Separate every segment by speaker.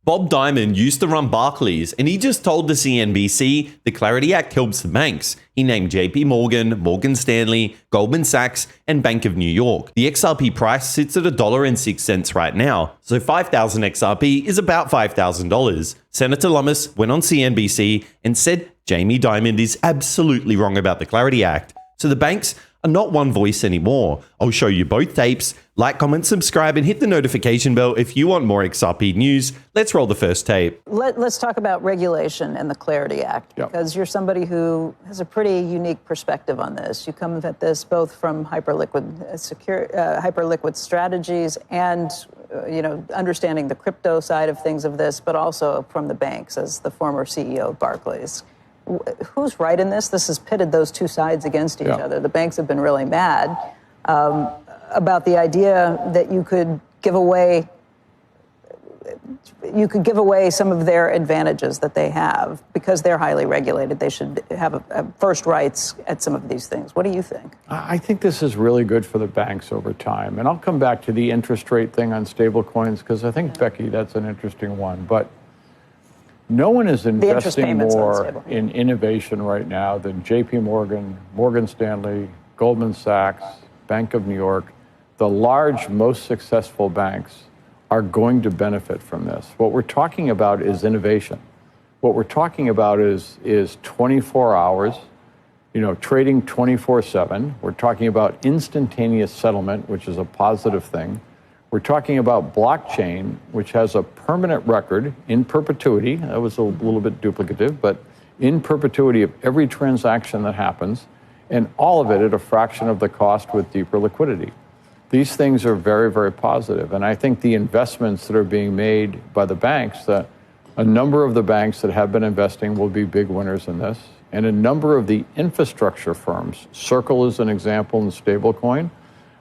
Speaker 1: Bob Dimon used to run Barclays, and he just told the CNBC the CLARITY Act helps the banks. He named JPMorgan, Morgan Stanley, Goldman Sachs, and Bank of New York. The XRP price sits at $1.06 right now, so 5,000 XRP is about $5,000. Senator Lummis went on CNBC and said Jamie Dimon is absolutely wrong about the CLARITY Act. So the banks are not one voice anymore. I'll show you both tapes. Like, comment, subscribe, and hit the notification bell if you want more XRP news. Let's roll the first tape.
Speaker 2: Let's talk about regulation and the CLARITY Act, because you're somebody who has a pretty unique perspective on this. You come at this both from hyperliquid strategies and understanding the crypto side of things of this, but also from the banks as the former CEO of Barclays. Who's right in this? This has pitted those two sides against each other. The banks have been really mad about the idea that you could give away some of their advantages that they have because they're highly regulated. They should have first rights at some of these things. What do you think?
Speaker 3: I think this is really good for the banks over time. And I'll come back to the interest rate thing on stable coins because I think, Becky, that's an interesting one. But no one is investing more in innovation right now than JPMorgan, Morgan Stanley, Goldman Sachs, Bank of New York. The large, most successful banks are going to benefit from this. What we're talking about is innovation. What we're talking about is 24 hours, trading 24/7. We're talking about instantaneous settlement, which is a positive thing. We're talking about blockchain, which has a permanent record in perpetuity. That was a little bit duplicative, but in perpetuity of every transaction that happens, and all of it at a fraction of the cost with deeper liquidity. These things are very, very positive. And I think the investments that are being made by the banks, a number of the banks that have been investing will be big winners in this. And a number of the infrastructure firms, Circle is an example in stablecoin.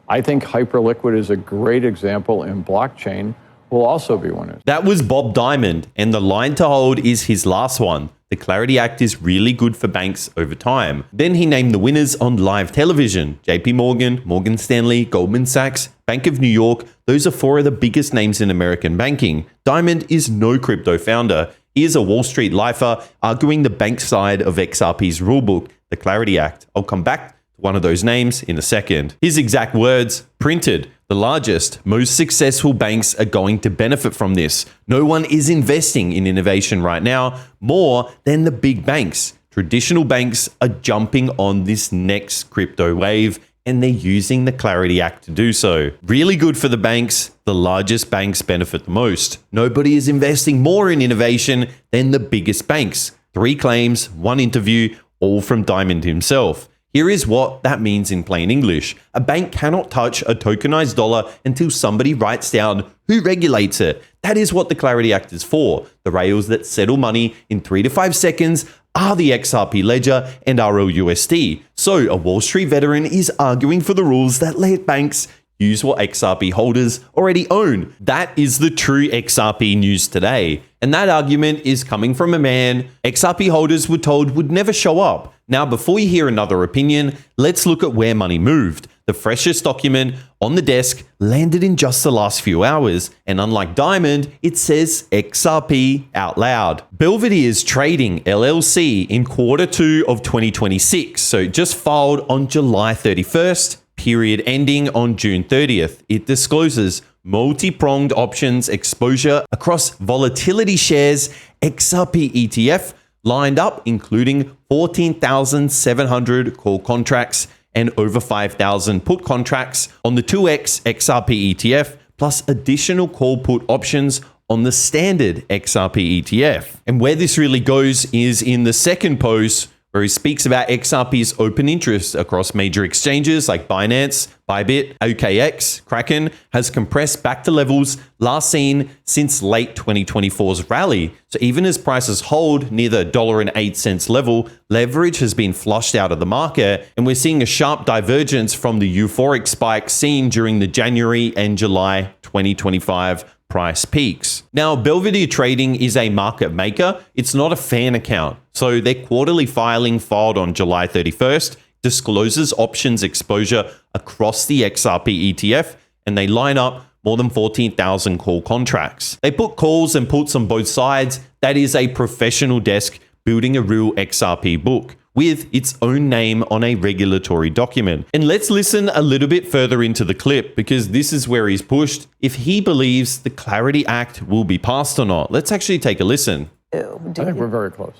Speaker 3: I think Hyperliquid is a great example in blockchain, will also be winners.
Speaker 1: That was Bob Dimon, and the line to hold is his last one. The CLARITY Act is really good for banks over time. Then he named the winners on live television. JPMorgan, Morgan Stanley, Goldman Sachs, Bank of New York. Those are four of the biggest names in American banking. Dimon is no crypto founder. He is a Wall Street lifer arguing the bank side of XRP's rulebook, the CLARITY Act. I'll come back to one of those names in a second. His exact words, printed. The largest, most successful banks are going to benefit from this. No one is investing in innovation right now more than the big banks. Traditional banks are jumping on this next crypto wave, and they're using the CLARITY Act to do so. Really good for the banks. The largest banks benefit the most. Nobody is investing more in innovation than the biggest banks. 3 claims, 1 interview, all from Dimon himself. Here is what that means in plain English. A bank cannot touch a tokenized dollar until somebody writes down who regulates it. That is what the CLARITY Act is for. The rails that settle money in 3 to 5 seconds are the XRP ledger and RLUSD. So a Wall Street veteran is arguing for the rules that let banks use what XRP holders already own. That is the true XRP news today. And that argument is coming from a man XRP holders were told would never show up. Now, before you hear another opinion, let's look at where money moved. The freshest document on the desk landed in just the last few hours. And unlike Dimon, it says XRP out loud. Belvedere Trading LLC in Q2 of 2026. So it just filed on July 31st. Period ending on June 30th. It discloses multi-pronged options exposure across volatility shares, XRP ETF, lined up including 14,700 call contracts and over 5,000 put contracts on the 2x XRP ETF, plus additional call put options on the standard XRP ETF. And where this really goes is in the second post, where he speaks about XRP's open interest across major exchanges like Binance, Bybit, OKX, Kraken has compressed back to levels last seen since late 2024's rally. So even as prices hold near the $1.08 level, leverage has been flushed out of the market, and we're seeing a sharp divergence from the euphoric spike seen during the January and July 2025 price peaks. Now, Belvedere Trading is a market maker. It's not a fan account. So their quarterly filing filed on July 31st discloses options exposure across the XRP ETF, and they line up more than 14,000 call contracts. They put calls and puts on both sides. That is a professional desk building a real XRP book with its own name on a regulatory document. And let's listen a little bit further into the clip, because this is where he's pushed if he believes the Clarity Act will be passed or not. Let's actually take a listen.
Speaker 3: I think we're very close.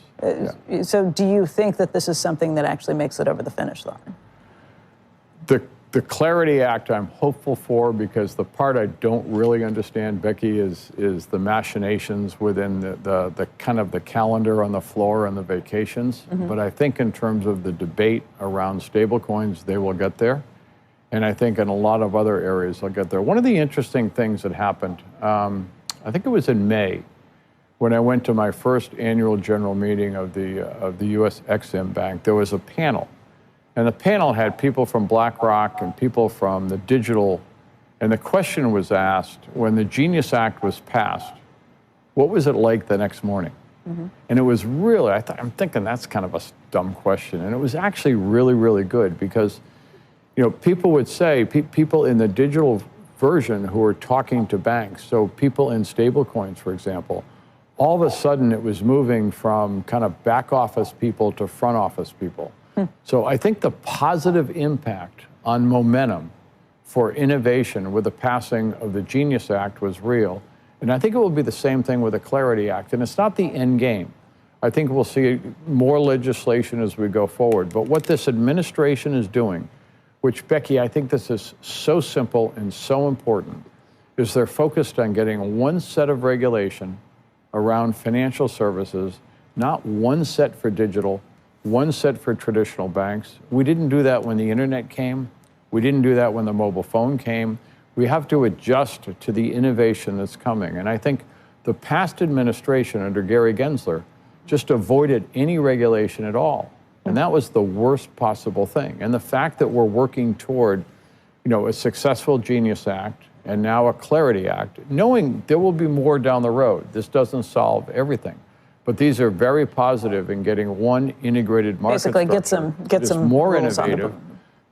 Speaker 2: So do you think that this is something that actually makes it over the finish line?
Speaker 3: The Clarity Act I'm hopeful for, because the part I don't really understand, Becky, is the machinations within the kind of the calendar on the floor and the vacations. But I think in terms of the debate around stablecoins, they will get there. And I think in a lot of other areas they'll get there. One of the interesting things that happened, I think it was in May, when I went to my first annual general meeting of the U.S. Exim Bank, there was a panel. And the panel had people from BlackRock and people from the digital. And the question was asked, when the Genius Act was passed, what was it like the next morning? And it was really, I'm thinking that's kind of a dumb question. And it was actually really, really good, because, you know, people would say, people in the digital version who were talking to banks, so people in stablecoins, for example, all of a sudden it was moving from kind of back office people to front office people. So I think the positive impact on momentum for innovation with the passing of the Genius Act was real. And I think it will be the same thing with the Clarity Act. And it's not the end game. I think we'll see more legislation as we go forward. But what this administration is doing, which, Becky, I think this is so simple and so important, is they're focused on getting one set of regulation around financial services, not one set for digital, one set for traditional banks. We didn't do that when the internet came. We didn't do that when the mobile phone came. We have to adjust to the innovation that's coming. And I think the past administration under Gary Gensler just avoided any regulation at all. And that was the worst possible thing. And the fact that we're working toward, you know, a successful Genius Act and now a Clarity Act, knowing there will be more down the road. This doesn't solve everything. But these are very positive in getting one integrated market
Speaker 2: basically
Speaker 3: structure
Speaker 2: get some
Speaker 3: more
Speaker 2: rules
Speaker 3: innovative,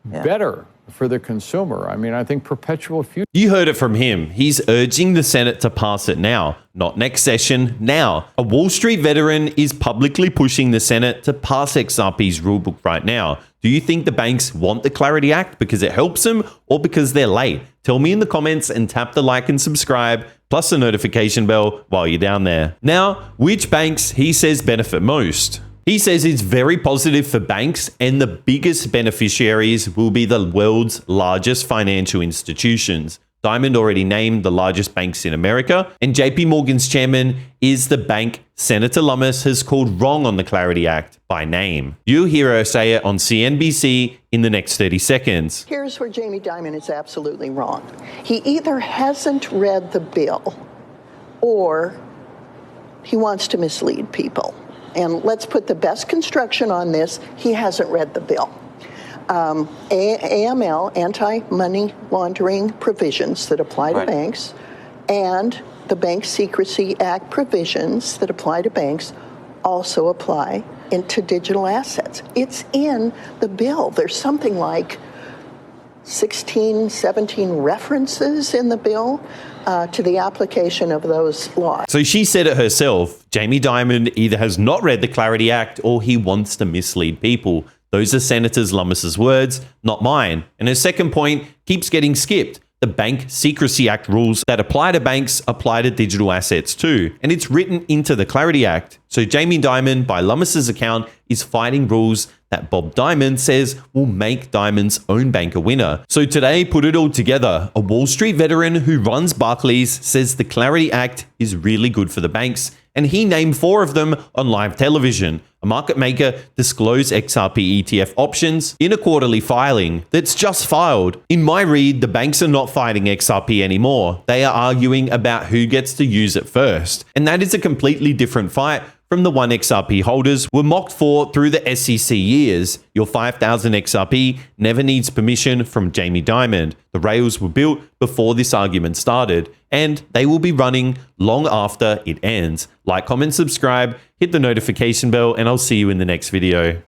Speaker 3: better for the consumer. I mean, I think perpetual future.
Speaker 1: You heard it from him. He's urging the Senate to pass it now, not next session, now. A Wall Street veteran is publicly pushing the Senate to pass XRP's rulebook right now. Do you think the banks want the Clarity Act because it helps them, or because they're late? Tell me in the comments, and tap the like and subscribe, plus the notification bell while you're down there. Now, which banks he says benefit most? He says it's very positive for banks, and the biggest beneficiaries will be the world's largest financial institutions. Dimon already named the largest banks in America, and JPMorgan's chairman is the bank Senator Lummis has called wrong on the Clarity Act by name. You'll hear her say it on CNBC in the next 30 seconds.
Speaker 4: Here's where Jamie Dimon is absolutely wrong. He either hasn't read the bill or he wants to mislead people. And let's put the best construction on this. He hasn't read the bill. AML, anti-money laundering provisions that apply to banks, and the Bank Secrecy Act provisions that apply to banks also apply into digital assets. It's in the bill. There's something like 16, 17 references in the bill to the application of those laws.
Speaker 1: So she said it herself. Jamie Dimon either has not read the Clarity Act or he wants to mislead people. Those are Senator Lummis's words, not mine. And her second point keeps getting skipped. The Bank Secrecy Act rules that apply to banks apply to digital assets too, and it's written into the Clarity Act. So Jamie Dimon, by Lummis's account, is fighting rules that Bob Dimon says will make Dimon's own bank a winner. So today, put it all together. A Wall Street veteran who runs Barclays says the Clarity Act is really good for the banks, and he named 4 of them on live television. A market maker disclosed XRP ETF options in a quarterly filing that's just filed. In my read, the banks are not fighting XRP anymore. They are arguing about who gets to use it first. And that is a completely different fight from the one XRP holders were mocked for through the SEC years. Your 5,000 XRP never needs permission from Jamie Dimon. The rails were built before this argument started, and they will be running long after it ends. Like, comment, subscribe, hit the notification bell, and I'll see you in the next video.